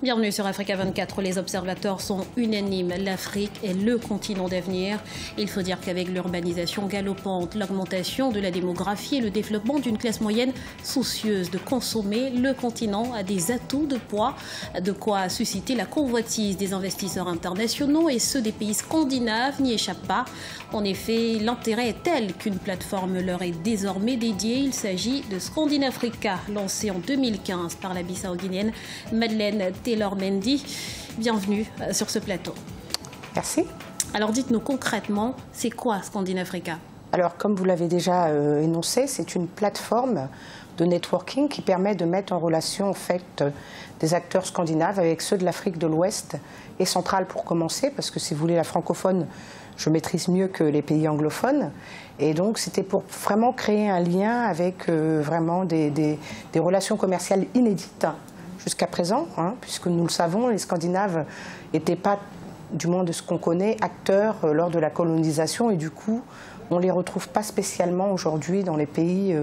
Bienvenue sur Africa 24. Les observateurs sont unanimes. L'Afrique est le continent d'avenir. Il faut dire qu'avec l'urbanisation galopante, l'augmentation de la démographie et le développement d'une classe moyenne soucieuse de consommer, le continent a des atouts de poids, de quoi susciter la convoitise des investisseurs internationaux et ceux des pays scandinaves n'y échappent pas. En effet, l'intérêt est tel qu'une plateforme leur est désormais dédiée. Il s'agit de Scandinafrica, lancée en 2015 par la Bissau-Guinéenne Madeleine Taylor-Mendy. Bienvenue sur ce plateau. Merci. Alors dites-nous concrètement, c'est quoi Scandinafrica? Alors comme vous l'avez déjà énoncé, c'est une plateforme de networking qui permet de mettre en relation en fait des acteurs scandinaves avec ceux de l'Afrique de l'Ouest et centrale pour commencer, parce que si vous voulez la francophone, je maîtrise mieux que les pays anglophones. Et donc c'était pour vraiment créer un lien avec vraiment des relations commerciales inédites jusqu'à présent, puisque nous le savons, les Scandinaves n'étaient pas, du moins de ce qu'on connaît, acteurs lors de la colonisation et du coup on ne les retrouve pas spécialement aujourd'hui dans les pays,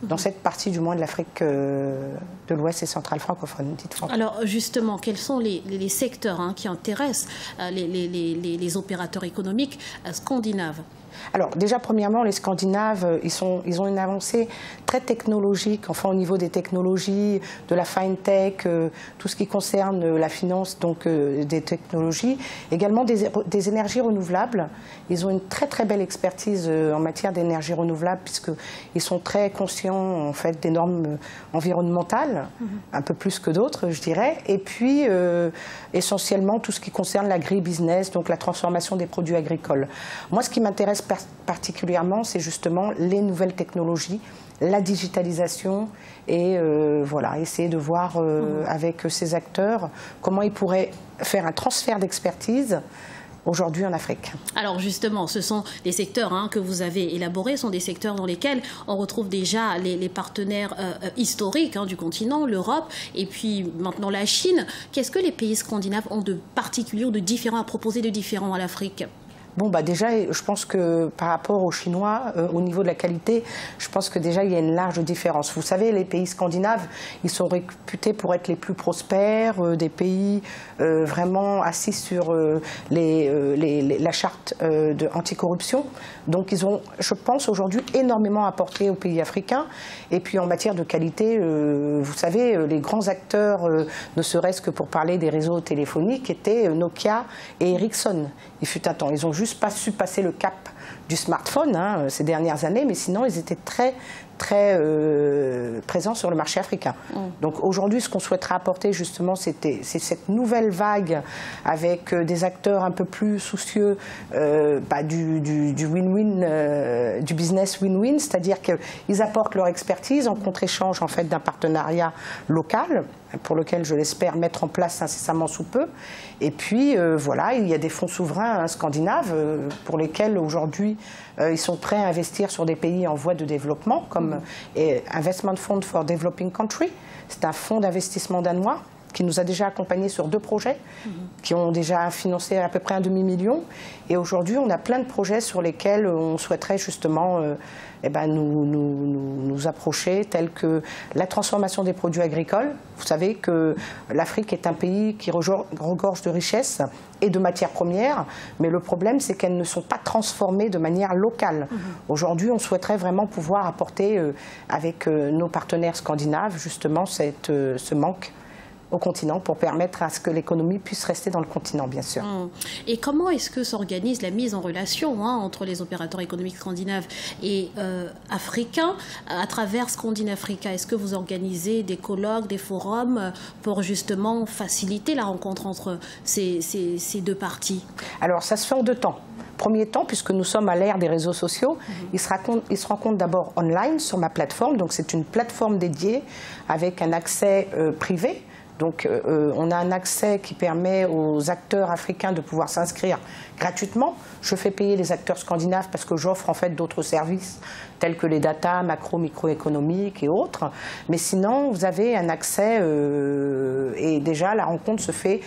dans cette partie du moins de l'Afrique de l'Ouest et centrale francophone. Alors justement, quels sont les secteurs qui intéressent les opérateurs économiques scandinaves? Alors déjà, premièrement, les Scandinaves, ils ont une avancée très technologique, enfin au niveau des technologies, de la fintech, tout ce qui concerne la finance, donc des technologies, également des énergies renouvelables. Ils ont une très très belle expertise en matière d'énergie renouvelable puisqu'ils sont très conscients en fait des normes environnementales, un peu plus que d'autres, je dirais. Et puis essentiellement tout ce qui concerne l'agribusiness, donc la transformation des produits agricoles. Moi, ce qui m'intéresse particulièrement, c'est justement les nouvelles technologies, la digitalisation et voilà, essayer de voir avec ces acteurs comment ils pourraient faire un transfert d'expertise aujourd'hui en Afrique. Alors justement, ce sont des secteurs que vous avez élaborés, sont des secteurs dans lesquels on retrouve déjà les partenaires historiques du continent, l'Europe et puis maintenant la Chine. Qu'est-ce que les pays scandinaves ont de particulier ou de différent à proposer de différent à l'Afrique? Bon, bah déjà, je pense que par rapport aux Chinois, au niveau de la qualité, je pense que déjà il y a une large différence. Vous savez, les pays scandinaves, ils sont réputés pour être les plus prospères, des pays vraiment assis sur la charte anticorruption. Donc ils ont, je pense, aujourd'hui énormément apporté aux pays africains. Et puis en matière de qualité, vous savez, les grands acteurs, ne serait-ce que pour parler des réseaux téléphoniques, étaient Nokia et Ericsson. Il fut un temps, ils n'ont juste pas su passer le cap du smartphone ces dernières années, mais sinon ils étaient très présents sur le marché africain. Donc aujourd'hui, ce qu'on souhaiterait apporter justement, c'est cette nouvelle vague avec des acteurs un peu plus soucieux du win-win, du business win-win, c'est-à-dire qu'ils apportent leur expertise en contre-échange en fait d'un partenariat local, pour lequel je l'espère mettre en place incessamment sous peu. Et puis voilà, il y a des fonds souverains scandinaves pour lesquels aujourd'hui ils sont prêts à investir sur des pays en voie de développement, comme Investment Fund for Developing Country. C'est un fonds d'investissement danois qui nous a déjà accompagnés sur 2 projets, qui ont déjà financé à peu près un demi-million. Et aujourd'hui, on a plein de projets sur lesquels on souhaiterait justement nous approcher, tels que la transformation des produits agricoles. Vous savez que l'Afrique est un pays qui regorge de richesses et de matières premières, mais le problème, c'est qu'elles ne sont pas transformées de manière locale. Aujourd'hui, on souhaiterait vraiment pouvoir apporter, avec nos partenaires scandinaves, justement, ce manque au continent pour permettre à ce que l'économie puisse rester dans le continent, bien sûr. Et comment est-ce que s'organise la mise en relation entre les opérateurs économiques scandinaves et africains à travers Scandinafrica? Est-ce que vous organisez des colloques, des forums pour justement faciliter la rencontre entre ces 2 parties? Alors, ça se fait en 2 temps. Premier temps, puisque nous sommes à l'ère des réseaux sociaux, ils se rencontrent d'abord online sur ma plateforme. Donc, c'est une plateforme dédiée avec un accès privé. Donc on a un accès qui permet aux acteurs africains de pouvoir s'inscrire gratuitement. Je fais payer les acteurs scandinaves parce que j'offre en fait d'autres services tels que les data, macro-microéconomiques et autres. Mais sinon, vous avez un accès et déjà la rencontre se fait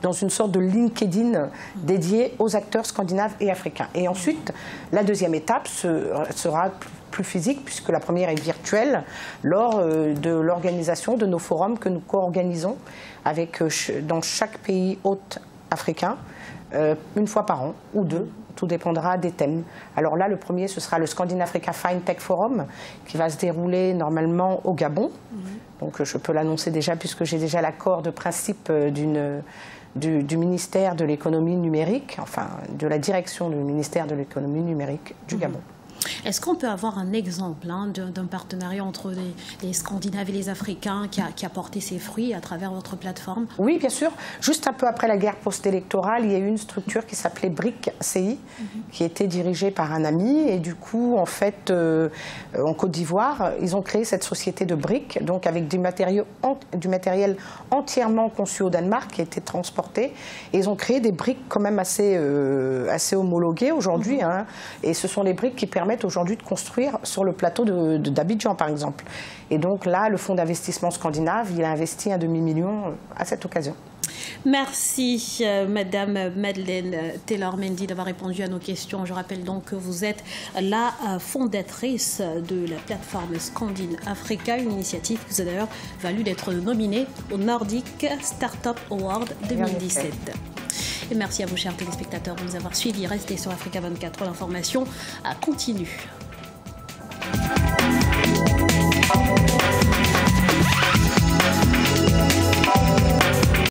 dans une sorte de LinkedIn dédié aux acteurs scandinaves et africains. Et ensuite, la deuxième étape sera plus physique, puisque la première est virtuelle, lors de l'organisation de nos forums que nous co-organisons dans chaque pays hôte africain, une fois par an ou deux. Tout dépendra des thèmes. Alors là, le premier, ce sera le Scandinafrica FinTech Forum, qui va se dérouler normalement au Gabon. Donc je peux l'annoncer déjà, puisque j'ai déjà l'accord de principe du ministère de l'économie numérique, enfin de la direction du ministère de l'économie numérique du Gabon. Est-ce qu'on peut avoir un exemple d'un partenariat entre les Scandinaves et les Africains qui a porté ses fruits à travers votre plateforme? Oui, bien sûr. Juste un peu après la guerre post-électorale, il y a eu une structure qui s'appelait BRIC-CI, qui était dirigée par un ami. Et du coup, en fait, en Côte d'Ivoire, ils ont créé cette société de BRIC, donc avec du matériel entièrement conçu au Danemark, qui a été transporté. Et ils ont créé des briques quand même assez homologuées aujourd'hui. Et ce sont les briques qui permettent aujourd'hui de construire sur le plateau d'Abidjan, par exemple. Et donc là, le fonds d'investissement scandinave, il a investi un demi-million à cette occasion. Merci Madame Madeleine Taylor-Mendy d'avoir répondu à nos questions. Je rappelle donc que vous êtes la fondatrice de la plateforme Scandinafrica, une initiative qui vous a d'ailleurs valu d'être nominée au Nordic Startup Award 2017. Et merci à vous, chers téléspectateurs, de nous avoir suivis. Restez sur Africa 24, l'information continue.